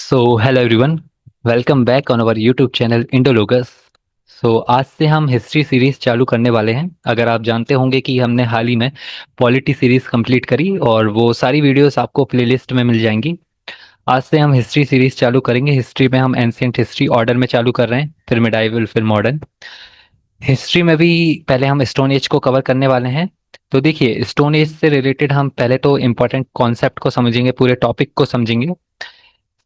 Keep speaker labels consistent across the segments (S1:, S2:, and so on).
S1: Hello everyone, welcome back on our YouTube channel Indologus. आज से हम हिस्ट्री सीरीज चालू करने वाले हैं। अगर आप जानते होंगे कि हमने हाल ही में पॉलिटी सीरीज कंप्लीट करी और वो सारी वीडियोस आपको प्लेलिस्ट में मिल जाएंगी। आज से हम हिस्ट्री सीरीज चालू करेंगे। हिस्ट्री में हम एंशियंट हिस्ट्री ऑर्डर में चालू कर रहे हैं, फिर मिडाइवल, फिर मॉडर्न। हिस्ट्री में भी पहले हम स्टोन एज को कवर करने वाले हैं। तो देखिए, स्टोन एज से रिलेटेड हम पहले तो इम्पोर्टेंट कॉन्सेप्ट को समझेंगे, पूरे टॉपिक को समझेंगे।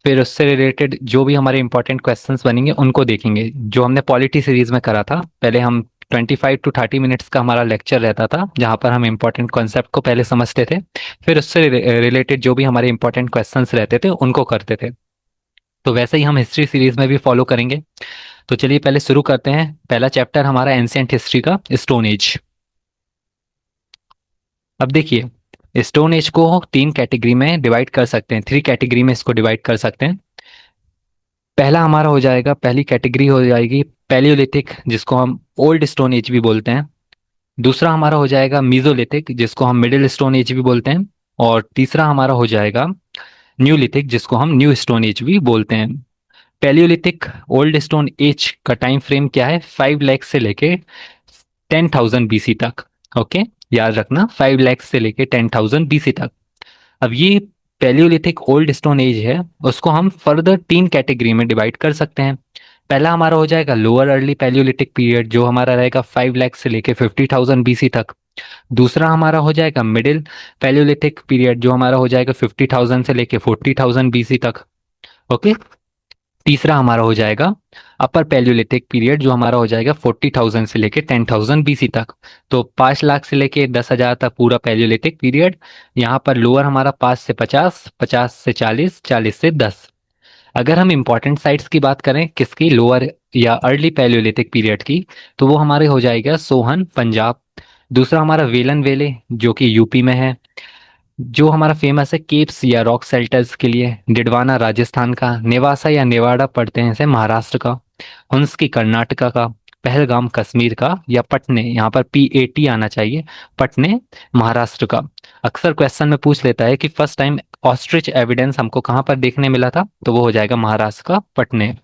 S1: फिर उससे रिलेटेड जो भी हमारे इंपॉर्टेंट क्वेश्चंस बनेंगे उनको देखेंगे, जो हमने पॉलिटी सीरीज में करा था। पहले हम 25 to 30 मिनट्स का हमारा लेक्चर रहता था, जहाँ पर हम इंपॉर्टेंट कॉन्सेप्ट को पहले समझते थे। फिर उससे रिलेटेड जो भी हमारे इंपॉर्टेंट क्वेश्चंस रहते थे उनको करते थे। तो वैसे ही हम हिस्ट्री सीरीज में भी फॉलो करेंगे। तो चलिए पहले शुरू करते हैं। पहला चैप्टर हमारा एंशियंट हिस्ट्री का, स्टोन एज। अब देखिए, स्टोन एज को तीन कैटेगरी में डिवाइड कर सकते हैं, थ्री कैटेगरी में इसको डिवाइड कर सकते हैं। पहला हमारा हो जाएगा, पहली कैटेगरी हो जाएगी पैलियोलिथिक, जिसको हम ओल्ड स्टोन एज भी बोलते हैं। दूसरा हमारा हो जाएगा मीजोलिथिक, जिसको हम मिडिल स्टोन एज भी बोलते हैं। और तीसरा हमारा हो जाएगा न्यूलिथिक, जिसको हम न्यू स्टोन एज भी बोलते हैं। पैलियोलिथिक ओल्ड स्टोन एज का टाइम फ्रेम क्या है? 5 लाख से लेके 10,000 BC तक। ओके, याद रखना, 5 लाख से लेके 10,000 BC तक। अब ये पैलियोलिथिक ओल्ड स्टोन एज है, उसको हम फर्दर तीन कैटेगरी में डिवाइड कर सकते हैं। पहला हमारा हो जाएगा लोअर अर्ली पैलियोलिथिक पीरियड, जो हमारा रहेगा 5 लाख से लेके 50,000 BC तक। दूसरा हमारा हो जाएगा मिडिल पैलियोलिथिक पीरियड, जो हमारा हो जाएगा 50,000 से लेके 40,000 BC तक। ओके। तीसरा हमारा हो जाएगा अपर पैलियोलिथिक पीरियड, जो हमारा हो जाएगा 40,000 से लेके 10,000 BC तक। तो 5 लाख से लेके 10,000 तक पूरा पैलियोलिथिक पीरियड। यहाँ पर लोअर हमारा 5 से 50, 50 से 40, 40 से 10। अगर हम इंपॉर्टेंट साइट्स की बात करें, किसकी? लोअर या अर्ली पैलियोलिथिक पीरियड की, तो वो हमारे हो जाएगा सोहन, पंजाब। दूसरा हमारा वेलन वेले, जो कि यूपी में है। जो हमारा फेमस है केप्स या रॉक शेल्टर्स के लिए, डिडवाना राजस्थान का, नेवासा या नेवाड़ा पड़ते हैं इसे महाराष्ट्र का, हुंस्की कर्नाटका का, पहलगाम कश्मीर का, या पटने, यहाँ पर PAT आना चाहिए, पटने महाराष्ट्र का। अक्सर क्वेश्चन में पूछ लेता है कि फर्स्ट टाइम ऑस्ट्रिच एविडेंस हमको कहाँ पर देखने मिला था, तो वो हो जाएगा महाराष्ट्र का पटने।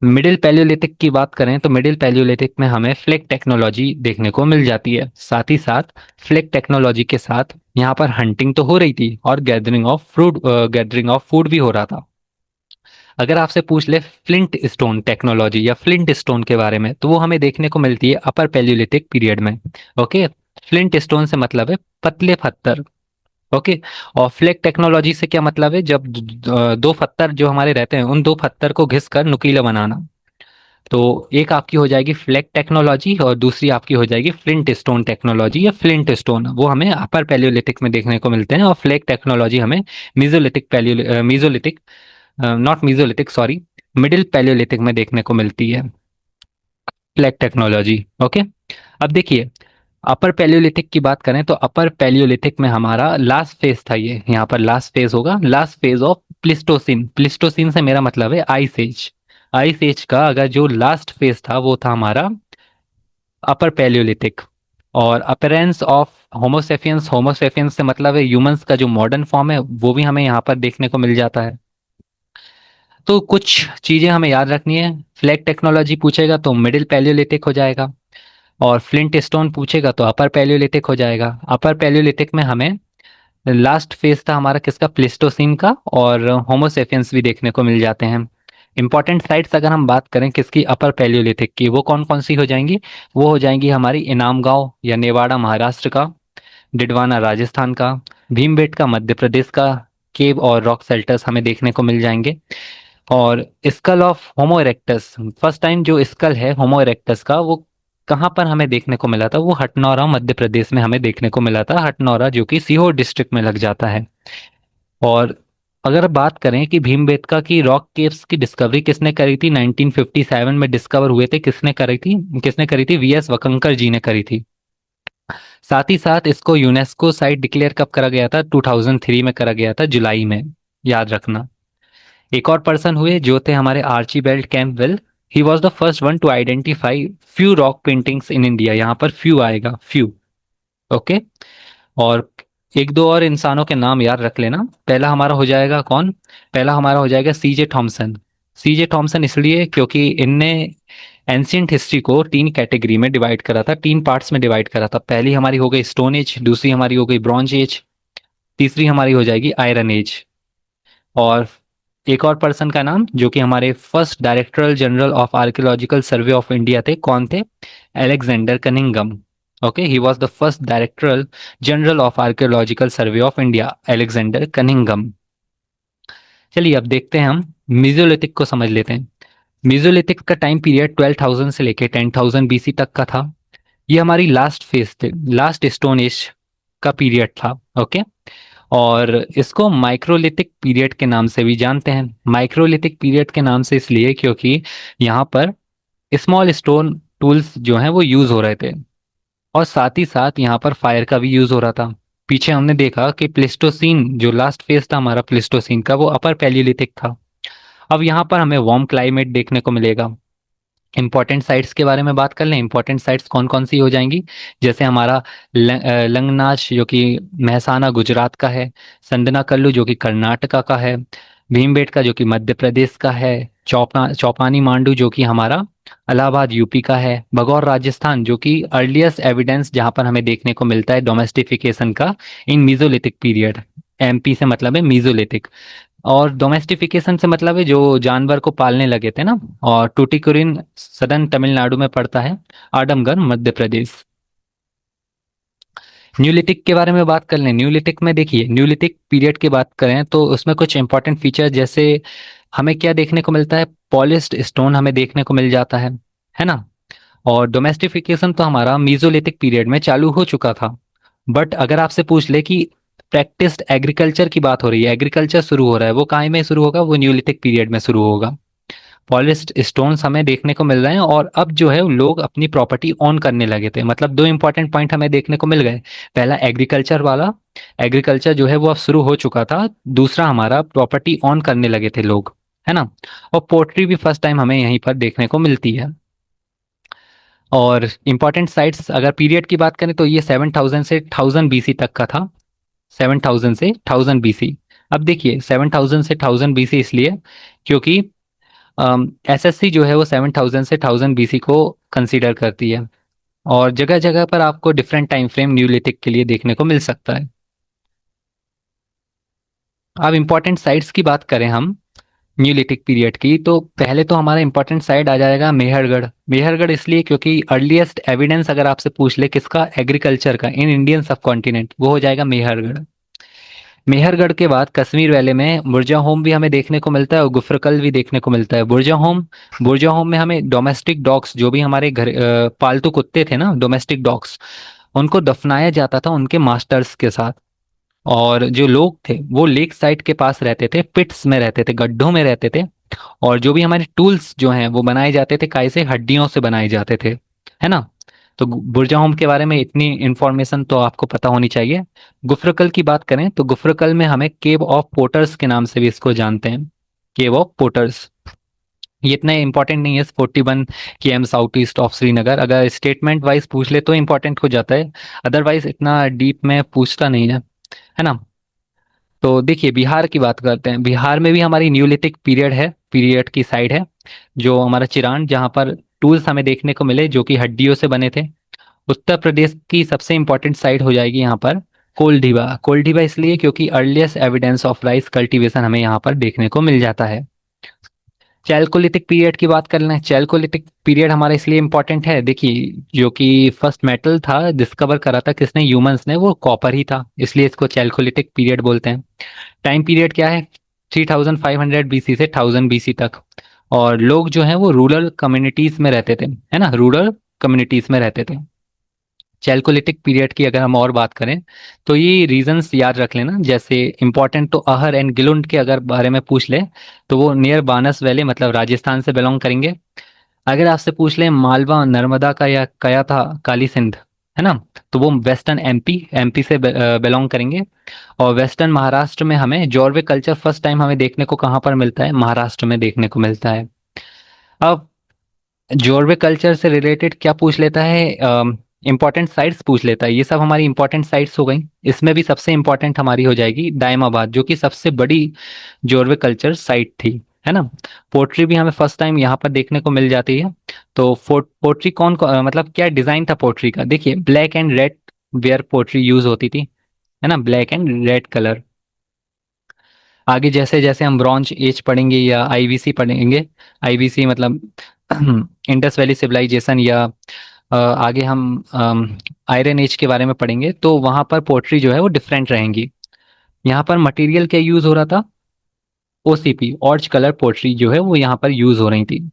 S1: मिडिल पैलियोलिथिक की बात करें तो मिडिल पैलियोलिथिक में हमें फ्लेक टेक्नोलॉजी देखने को मिल जाती है। साथ ही साथ फ्लेक टेक्नोलॉजी के साथ यहाँ पर हंटिंग तो हो रही थी और गैदरिंग ऑफ फूड भी हो रहा था। अगर आपसे पूछ ले फ्लिंट स्टोन टेक्नोलॉजी या फ्लिंट स्टोन के बारे में, तो वो हमें देखने को मिलती है अपर पैलियोलिथिक पीरियड में। ओके। फ्लिंट स्टोन से मतलब है पतले पत्थर। ओके। और फ्लेक टेक्नोलॉजी से क्या मतलब है? जब दो पत्थर जो हमारे रहते हैं, उन दो पत्थर को घिस कर नुकीला बनाना। तो एक आपकी हो जाएगी फ्लैग टेक्नोलॉजी और दूसरी आपकी हो जाएगी फ्लिंट स्टोन टेक्नोलॉजी या फ्लिंट स्टोन। वो हमें अपर पैलियोलिथिक में देखने को मिलते हैं, और फ्लैग टेक्नोलॉजी हमें mesolithic not mesolithic sorry, middle Palaeolithic में देखने को मिलती है फ्लैग टेक्नोलॉजी। ओके। अब देखिए, अपर पैलियोलिथिक की बात करें तो अपर पैलियोलिथिक में हमारा लास्ट फेज था, ये यहाँ पर लास्ट फेज होगा, last phase of Pleistocene. Pleistocene से मेरा मतलब है आइस एज। आइस एज का अगर जो लास्ट फेज था वो था हमारा अपर पैलियोलिथिक। और अपीयरेंस ऑफ होमोसेपियंस, होमोसेपियंस से मतलब है ह्यूमंस का जो मॉडर्न फॉर्म है, वो भी हमें यहाँ पर देखने को मिल जाता है। तो कुछ चीजें हमें याद रखनी है। फ्लैग टेक्नोलॉजी पूछेगा तो मिडिल पैलियोलिथिक हो जाएगा, और फ्लिंट स्टोन पूछेगा तो अपर पैलियोलिथिक हो जाएगा। अपर पैलियोलिथिक में हमें लास्ट फेज था हमारा किसका? प्लिस्टोसिन का, और होमोसेपियंस भी देखने को मिल जाते हैं। इंपॉर्टेंट साइट्स अगर हम बात करें किसकी? अपर पैलियोलिथिक की, वो कौन कौन सी हो जाएंगी? वो हो जाएंगी हमारी इनाम गांव या नेवाड़ा महाराष्ट्र का, डिडवाना राजस्थान का, भीमबेटका मध्य प्रदेश का, केव और रॉक शेल्टर्स हमें देखने को मिल जाएंगे। और skull of homo erectus, first time जो स्कल है होमो इरेक्टस का, वो कहाँ पर हमें देखने को मिला था? वो हटनौरा मध्य प्रदेश में हमें देखने को मिला था, हटनौरा जो कि सीहोर डिस्ट्रिक्ट में लग जाता है। और अगर बात करें कि भीमबेटका की रॉक केव्स की डिस्कवरी किसने करी थी, 1957 में डिस्कवर हुए थे, किसने करी थी? VS वकंकर जी ने करी थी। साथ ही साथ इसको यूनेस्को साइट डिक्लेयर कब करा गया था? 2003 में करा गया था, जुलाई में, याद रखना। एक और पर्सन हुए जो थे हमारे Archibald Campbell. He was the first one to identify few rock paintings in India, यहाँ पर फ्यू आएगा, फ्यू। ओके। और एक दो और इंसानों के नाम याद रख लेना। पहला हमारा हो जाएगा कौन? पहला हमारा हो जाएगा सीजे थॉमसन। सीजे थॉमसन इसलिए क्योंकि इनने एंशियंट हिस्ट्री को तीन कैटेगरी में डिवाइड करा था, तीन पार्ट्स में डिवाइड करा था। पहली हमारी हो गई स्टोन एज, दूसरी हमारी हो गई ब्रॉन्ज एज, तीसरी हमारी हो जाएगी आयरन एज। और एक और पर्सन का नाम जो कि हमारे first director general of archaeological survey of India थे, कौन थे? Alexander Cunningham. Okay, he was the first director general of archaeological survey of India, Alexander Cunningham. चलिए अब देखते हैं, हम मीजोलिथिक को समझ लेते हैं। मीजोलिथिक का टाइम पीरियड 12,000 से लेके 10,000 बीसी तक का था। ये हमारी लास्ट फेज थे, लास्ट स्टोन एज का पीरियड था। ओके, और इसको माइक्रोलिथिक पीरियड के नाम से भी जानते हैं। माइक्रोलिथिक पीरियड के नाम से इसलिए क्योंकि यहाँ पर स्मॉल स्टोन टूल्स जो हैं वो यूज हो रहे थे, और साथ ही साथ यहाँ पर फायर का भी यूज हो रहा था। पीछे हमने देखा कि प्लेस्टोसीन जो लास्ट फेज था हमारा प्लेस्टोसीन का, वो अपर पैलियोलिथिक था। अब यहाँ पर हमें वार्म क्लाइमेट देखने को मिलेगा। इंपॉर्टेंट साइट्स के बारे में बात कर लें। इंपॉर्टेंट साइट्स कौन कौन सी हो जाएंगी? जैसे हमारा लंगनाच जो कि महसाना गुजरात का है, संदना कल्लू जो कि कर्नाटका का है, भीमबेटका जो कि मध्य प्रदेश का है, चौपानी मांडू जो कि हमारा इलाहाबाद यूपी का है, भगौर राजस्थान जो कि अर्लियस्ट एविडेंस जहां पर हमें देखने को मिलता है डोमेस्टिफिकेशन का इन मीजोलिथिक पीरियड। एमपी से मतलब है मीजोलिथिक, और डोमेस्टिफिकेशन से मतलब है जो जानवर को पालने लगे थे ना। और टूटिकोरिन सदर्न तमिलनाडु में पड़ता है, आडमगढ़ मध्य प्रदेश। न्यूलिथिक के बारे में बात कर लें। न्यूलिथिक में देखिए, न्यूलिथिक पीरियड की बात करें तो उसमें कुछ इंपॉर्टेंट फीचर जैसे हमें क्या देखने को मिलता है? पॉलिश्ड स्टोन हमें देखने को मिल जाता है ना। और डोमेस्टिफिकेशन तो हमारा मीजोलिथिक पीरियड में चालू हो चुका था। बट अगर आपसे पूछ ले कि प्रैक्टिस्ड एग्रीकल्चर की बात हो रही है, एग्रीकल्चर शुरू हो रहा है, वो कहाँ में शुरू होगा? वो न्यूलिथिक पीरियड में शुरू होगा। पॉलिश्ड स्टोन्स हमें देखने को मिल रहे हैं, और अब जो है लोग अपनी प्रॉपर्टी ओन करने लगे थे। मतलब दो इंपॉर्टेंट पॉइंट हमें देखने को मिल गए। पहला एग्रीकल्चर वाला, एग्रीकल्चर जो है वो अब शुरू हो चुका था। दूसरा हमारा प्रॉपर्टी ओन करने लगे थे लोग, है ना। और पोर्ट्री भी फर्स्ट टाइम हमें यहीं पर देखने को मिलती है। और इंपॉर्टेंट साइट्स अगर पीरियड की बात करें तो ये 7,000 से 1000 बीसी तक का था। 7,000 से 1000 बीसी। अब देखिए 7,000 से 1000 बीसी इसलिए क्योंकि एसएससी जो है वो 7,000 से 1000 बीसी को कंसीडर करती है। और जगह जगह पर आपको डिफरेंट टाइम फ्रेम न्यूलिथिक के लिए देखने को मिल सकता है। अब इंपॉर्टेंट साइट्स की बात करें हम न्यूलिथिक पीरियड की, तो पहले तो हमारा इंपॉर्टेंट साइट आ जाएगा मेहरगढ़। मेहरगढ़ इसलिए क्योंकि अर्लीस्ट एविडेंस अगर आपसे पूछ ले किसका, एग्रीकल्चर का इन इंडियन सब कॉन्टिनेंट, वो हो जाएगा मेहरगढ़। मेहरगढ़ के बाद कश्मीर वैली में बुरजा होम भी हमें देखने को मिलता है, और गुफरकल भी देखने को मिलता है। बुरजा होम में हमें डोमेस्टिक डॉग्स जो भी हमारे घर पालतू कुत्ते थे ना, डोमेस्टिक डॉग्स, उनको दफनाया जाता था उनके मास्टर्स के साथ। और जो लोग थे वो लेक साइड के पास रहते थे, पिट्स में रहते थे, गड्ढों में रहते थे। और जो भी हमारे टूल्स जो हैं वो बनाए जाते थे काय से? हड्डियों से बनाए जाते थे, है ना। तो बुर्जा होम के बारे में इतनी इंफॉर्मेशन तो आपको पता होनी चाहिए। गुफरकल की बात करें तो गुफरकल में हमें केव ऑफ पोर्टर्स के नाम से भी इसको जानते हैं, केव ऑफ पोर्टर्स। ये इतना इंपॉर्टेंट नहीं है, 41 km south east of Srinagar. अगर स्टेटमेंट वाइज पूछ ले तो इंपॉर्टेंट हो जाता है, अदरवाइज इतना डीप में पूछता नहीं है ना। तो देखिए बिहार की बात करते हैं। बिहार में भी हमारी न्यूलिथिक पीरियड की साइड है, जो हमारा चिरान, जहाँ पर टूल्स हमें देखने को मिले जो कि हड्डियों से बने थे। उत्तर प्रदेश की सबसे इंपॉर्टेंट साइट हो जाएगी यहाँ पर कोल्डीबा। कोल्डीबा इसलिए क्योंकि earliest evidence of rice cultivation हमें यहाँ पर देखने को मिल जाता है। चैल्कोलिथिक पीरियड की बात कर लें। चैल्कोलिथिक पीरियड हमारा इसलिए इंपॉर्टेंट है, देखिए जो कि फर्स्ट मेटल था डिस्कवर करा था किसने? ह्यूमंस ने, वो कॉपर ही था, इसलिए इसको चैल्कोलिथिक पीरियड बोलते हैं। टाइम पीरियड क्या है? 3500 बीसी से 1000 बीसी तक। और लोग जो हैं वो रूरल कम्युनिटीज में रहते थे, है ना, रूरल कम्युनिटीज में रहते थे। चैल्कोलिथिक पीरियड की अगर हम और बात करें तो ये रीजंस याद रख लेना। जैसे इंपॉर्टेंट तो अहर एंड गिलुंड के अगर बारे में पूछ ले तो वो नियर बानस वैली मतलब राजस्थान से बिलोंग करेंगे। अगर आपसे पूछ ले मालवा नर्मदा का या कया था काली सिंध, है ना, तो वो वेस्टर्न एमपी से बिलोंग करेंगे। और वेस्टर्न महाराष्ट्र में हमें जॉर्वे कल्चर फर्स्ट टाइम हमें देखने को कहाँ पर मिलता है? महाराष्ट्र में देखने को मिलता है। अब जॉर्वे कल्चर से रिलेटेड क्या पूछ लेता है? इंपॉर्टेंट साइट्स पूछ लेता है। ये सब हमारी इंपॉर्टेंट साइट्स हो गई। इसमें भी सबसे इंपॉर्टेंट हमारी हो जाएगी दायमाबाद, जो कि सबसे बड़ी जोरवे कल्चर साइट थी, है ना। पोट्री भी हमें फर्स्ट टाइम यहाँ पर देखने को मिल जाती है। तो पोट्री मतलब क्या डिजाइन था पोट्री का, देखिए black and red ware pottery use होती थी, है ना, ब्लैक एंड रेड कलर। आगे जैसे जैसे हम ब्रॉन्ज एज पढ़ेंगे या आईवीसी पढ़ेंगे, आईवीसी मतलब इंडस वैली सिविलाइजेशन, या आगे हम आयरन एज के बारे में पढ़ेंगे, तो वहां पर पोट्री जो है वो डिफरेंट रहेंगी। यहाँ पर मटेरियल क्या यूज हो रहा था, ओसीपी, ऑर्च कलर पोट्री जो है वो यहाँ पर यूज हो रही थी।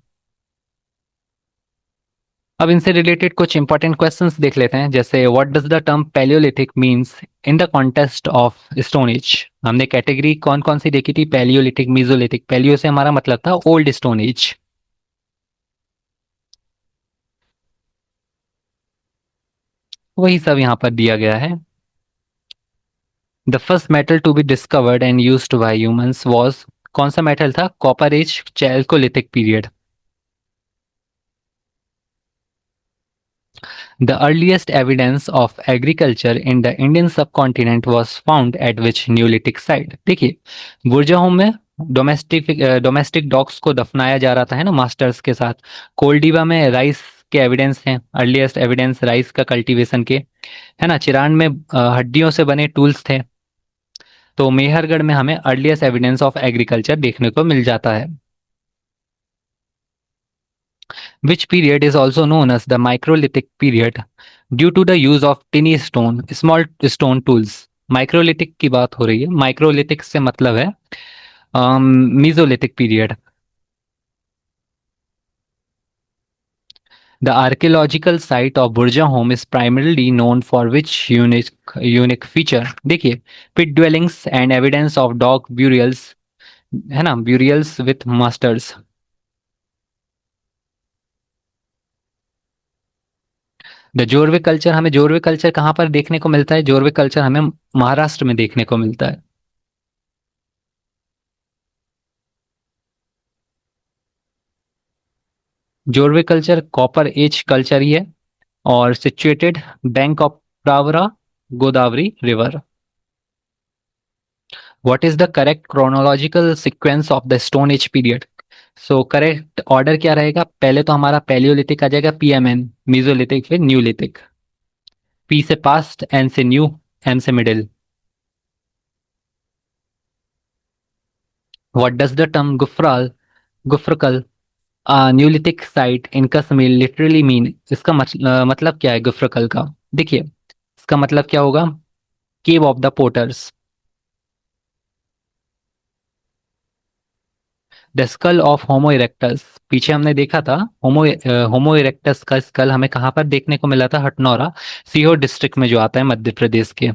S1: अब इनसे रिलेटेड कुछ इंपॉर्टेंट क्वेश्चंस देख लेते हैं, जैसे what does the term Palaeolithic means in the context of stone age. हमने कैटेगरी कौन कौन सी देखी थी, पैलियोलिथिक, मीजोलिथिक। पैलियो से हमारा मतलब था ओल्ड स्टोन एज। वही सब यहाँ पर दिया गया है। The first metal to be discovered and used by humans was, कौन सा मेटल था, copper age, chalcolithic period. The earliest evidence of agriculture in the Indian subcontinent was found at which Neolithic site? देखिए, बुरजाहों में domestic dogs को दफनाया जा रहा था, है ना, मास्टर्स के साथ। कोलडीबा में राइस के एविडेंस हैं, अर्लीस्ट एविडेंस राइस का कल्टीवेशन के, है ना। चिरान में हड्डियों से बने टूल्स थे। तो मेहरगढ़ में हमें अर्लीस्ट एविडेंस ऑफ एग्रीकल्चर देखने को मिल जाता है। Which period is also known as the Microlithic period due to the use of tiny stone, small stone tools. Microlithic की बात हो रही है, माइक्रोलिथिक से मतलब है mesolithic period. The archaeological site of Burja home is primarily known for which unique feature? देखिए, pit dwellings and evidence of dog burials, है ना, burials with masters. The Jorwe culture, हमें जोरवे कल्चर कहाँ पर देखने को मिलता है, जोरवे कल्चर हमें महाराष्ट्र में देखने को मिलता है। Jorwe culture copper age culture ही है, और situated bank of Pravara, Godavari river. What is the correct chronological sequence of the stone age period? So correct order क्या रहेगा, पहले तो हमारा पैलियोलिथिक आ जाएगा, पीएमएन, मीजोलिथिक, फिर न्यूलिथिक। पी से पास्ट, एन से न्यू, एम से middle. What does the term Gufkral, Gufkral, neolithic site in Kashmir literally mean? इसका मतलब क्या है गुफ्रकल का? देखिए, इसका मतलब क्या होगा, केव of the potters. The skull of homo erectus, पीछे हमने देखा था होमो इरेक्टस का स्कल हमें कहाँ पर देखने को मिला था, हटनौरा, सीहोर डिस्ट्रिक्ट में जो आता है मध्य प्रदेश के,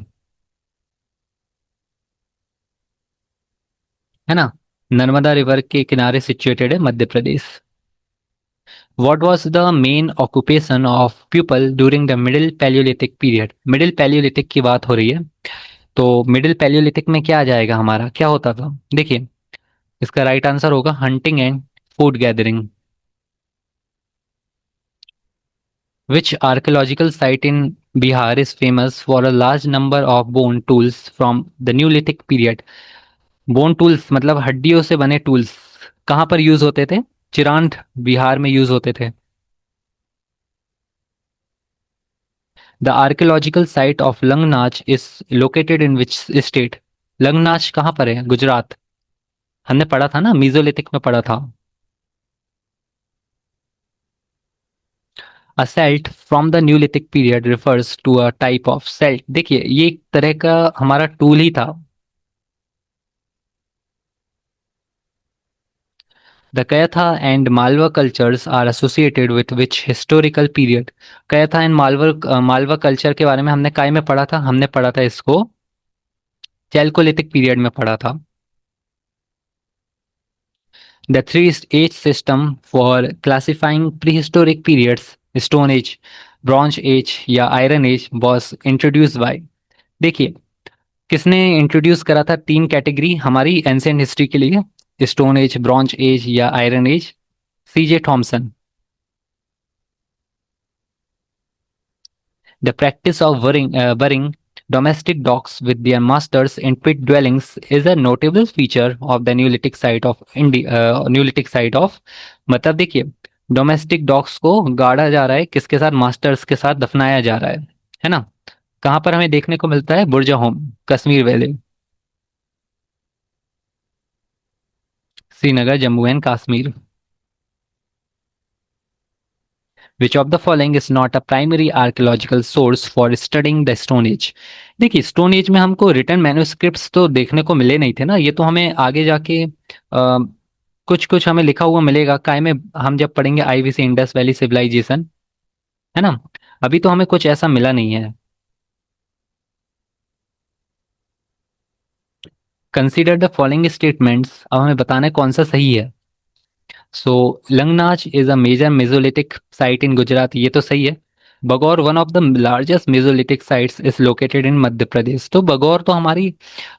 S1: है ना, नर्मदा रिवर के किनारे सिचुएटेड है Madhya Pradesh. What was the main occupation of people during the middle palaeolithic period? Middle palaeolithic की बात हो रही है, तो मिडिल पैलियोलिथिक में क्या आ जाएगा, हमारा क्या होता था, देखिए इसका राइट आंसर होगा hunting and food gathering. Which archaeological site in Bihar is famous for a large number of bone tools from the Neolithic period? Bone tools मतलब हड्डियों से बने टूल्स कहाँ पर यूज होते थे, चिरांद, बिहार में यूज होते थे। The archaeological site of Langhnaj is located in which state? Langhnaj कहाँ पर है, गुजरात। हमने पढ़ा था ना, मीजोलिथिक में पढ़ा था। A celt from the neolithic period refers to a type of celt. देखिए, ये एक तरह का हमारा टूल ही था। The Kayatha and Malwa cultures are associated with which historical period? Kayatha and Malwa culture के बारे में हमने काय में पढ़ा था, हमने पढ़ा था इसको चैल्कोलिथिक पीरियड में पढ़ा था। The three age system for classifying prehistoric periods, Stone Age, Bronze Age या Iron Age was introduced by? देखिए, किसने इंट्रोड्यूस करा था तीन कैटेगरी हमारी एंशिएंट हिस्ट्री के लिए, स्टोन एज, ब्रॉन्ज एज या iron age? CJ Thomsen. The practice of burying domestic dogs with their masters in pit dwellings is a notable feature of the Neolithic site of India. Neolithic site of, मतलब देखिए, domestic dogs को गाड़ा जा रहा है, किसके साथ? Masters के साथ दफनाया जा रहा है ना? कहाँ पर हमें देखने को मिलता है? बुर्जा home, Kashmir valley, Srinagar, Jammu and Kashmir. Which of the following is not a primary archaeological source for studying the Stone Age? देखिए, स्टोन एज में हमको रिटर्न मैन्युस्क्रिप्ट्स तो देखने को मिले नहीं थे ना, ये तो हमें आगे जाके कुछ कुछ हमें लिखा हुआ मिलेगा काय में, हम जब पढ़ेंगे आईवीसी इंडस वैली सिविलाइजेशन, है ना? अभी तो हमें कुछ ऐसा मिला नहीं है। कंसीडर द फॉलोइंग स्टेटमेंट्स, अब हमें बताना है कौन सा सही है। So Langhnaj is a major mesolithic site in Gujarat, ये तो सही है। Bagor one of the largest mesolithic sites is located in Madhya Pradesh, तो बगौर तो हमारी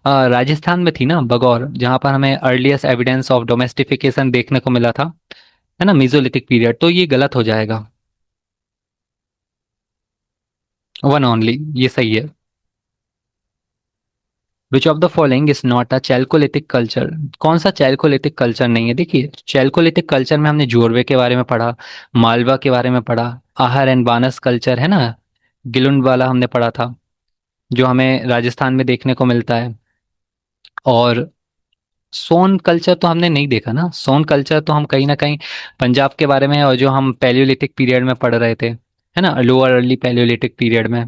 S1: राजस्थान में थी ना, बगौर, जहाँ पर हमें अर्लीस्ट एविडेंस ऑफ डोमेस्टिफिकेशन देखने को मिला था, है ना, मेसोलिथिक पीरियड, तो ये गलत हो जाएगा। वन ओनली, ये सही है। विच of the following is not a Chalcolithic culture, कौन सा चैल्कोलिथिक कल्चर नहीं है? देखिए, चैल्कोलिथिक कल्चर में हमने जोरवे के बारे में पढ़ा, मालवा के बारे में पढ़ा, आहर एंड बानस कल्चर, है ना, गिलुंड वाला हमने पढ़ा था, जो हमें राजस्थान में देखने को मिलता है। और सोन कल्चर तो हमने नहीं देखा ना, सोन कल्चर तो हम कहीं ना कहीं पंजाब के बारे में, और जो हम पैलियोलिथिक पीरियड में पढ़ रहे थे, है ना, लोअर अर्ली पैलियोलिथिक पीरियड में।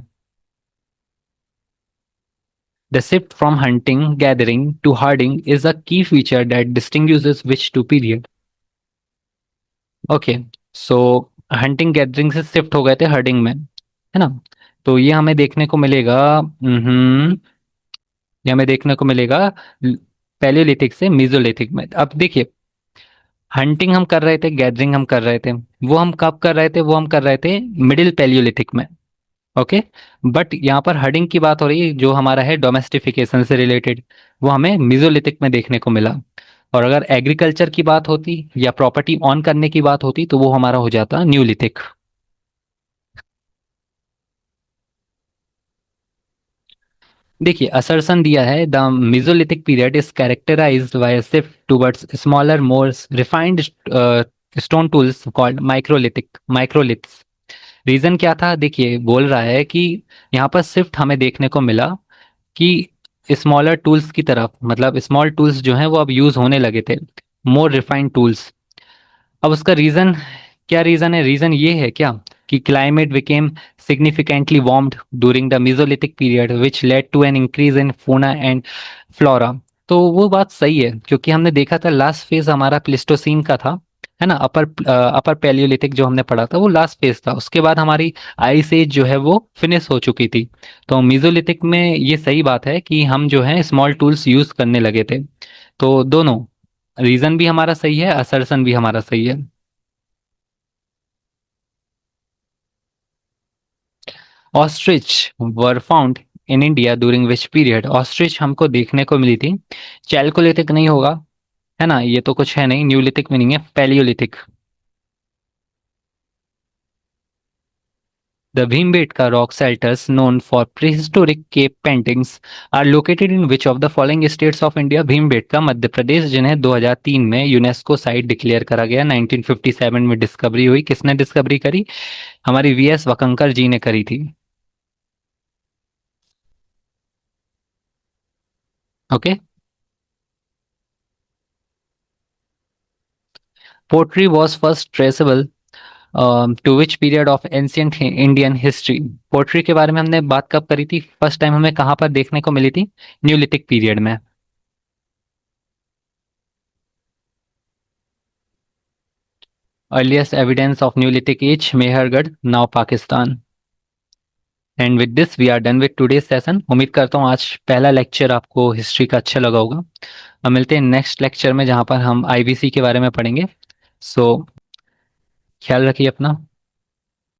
S1: The shift from hunting gathering to herding is a key feature that distinguishes which two period. Okay, so hunting gathering से शिफ्ट हो गए थे हर्डिंग में, है ना? तो ये हमें देखने को मिलेगा, ये हमें देखने को मिलेगा पैलियोलिथिक से मीजोलिथिक में। अब देखिए, हंटिंग हम कर रहे थे, गैदरिंग हम कर रहे थे, वो हम कब कर रहे थे? वो हम कर रहे थे मिडिल पैलियोलिथिक में। ओके, बट यहाँ पर हर्डिंग की बात हो रही है, जो हमारा है डोमेस्टिफिकेशन से रिलेटेड, वो हमें मिजोलिथिक में देखने को मिला। और अगर एग्रीकल्चर की बात होती या प्रॉपर्टी ऑन करने की बात होती, तो वो हमारा हो जाता न्यूलिथिक। देखिए, असर्शन दिया है, the mesolithic period is characterized by shift towards smaller more refined stone tools called microliths. Reason क्या था? देखिए, बोल रहा है कि यहाँ पर शिफ्ट हमें देखने को मिला कि स्मॉलर टूल्स की तरफ, मतलब स्मॉल टूल्स जो हैं वो अब यूज होने लगे थे, मोर रिफाइंड टूल्स। अब उसका रीजन क्या? रीजन है, रीजन ये है क्या कि climate became significantly warmed during the mesolithic period which led to an increase in fauna and flora. तो वो बात सही है, क्योंकि हमने देखा था लास्ट फेज हमारा प्लिस्टोसीन का था, है ना, अपर पैलियोलिथिक जो हमने पढ़ा था वो लास्ट फेज था, उसके बाद हमारी आइस एज जो है वो फिनिश हो चुकी थी। तो मेसोलिथिक में ये सही बात है कि हम जो है स्मॉल टूल्स यूज करने लगे थे। तो दोनों रीजन भी हमारा सही है, असर्शन भी हमारा सही है। Ostrich were found in India during which period? Ostrich हमको देखने को मिली थी, चैल्कोलिथिक नहीं होगा, है ना, ये तो कुछ है नहीं, न्यूलिथिक में नहीं है, palaeolithic. The Bhimbetka rock shelters known for prehistoric cave paintings are located in which of the following states of India? Bhimbetka Madhya Pradesh, जिन्हें 2003 में यूनेस्को साइट डिक्लेयर करा गया, 1957 में डिस्कवरी हुई, किसने डिस्कवरी करी? हमारी वीएस वकंकर जी ने करी थी। Okay, pottery was first traceable to which period of ancient Indian history? Pottery के बारे में हमने बात कब करी थी? फर्स्ट टाइम हमें कहाँ पर देखने को मिली थी? न्यूलिथिक पीरियड में। Earliest evidence of neolithic age, Mehrgarh, now Pakistan. And with this we are done with today's session. उम्मीद करता हूँ आज पहला लेक्चर आपको हिस्ट्री का अच्छा लगा होगा। अब मिलते हैं नेक्स्ट लेक्चर में, जहाँ पर हम आईबीसी के बारे में पढ़ेंगे। सो ख्याल रखिए अपना।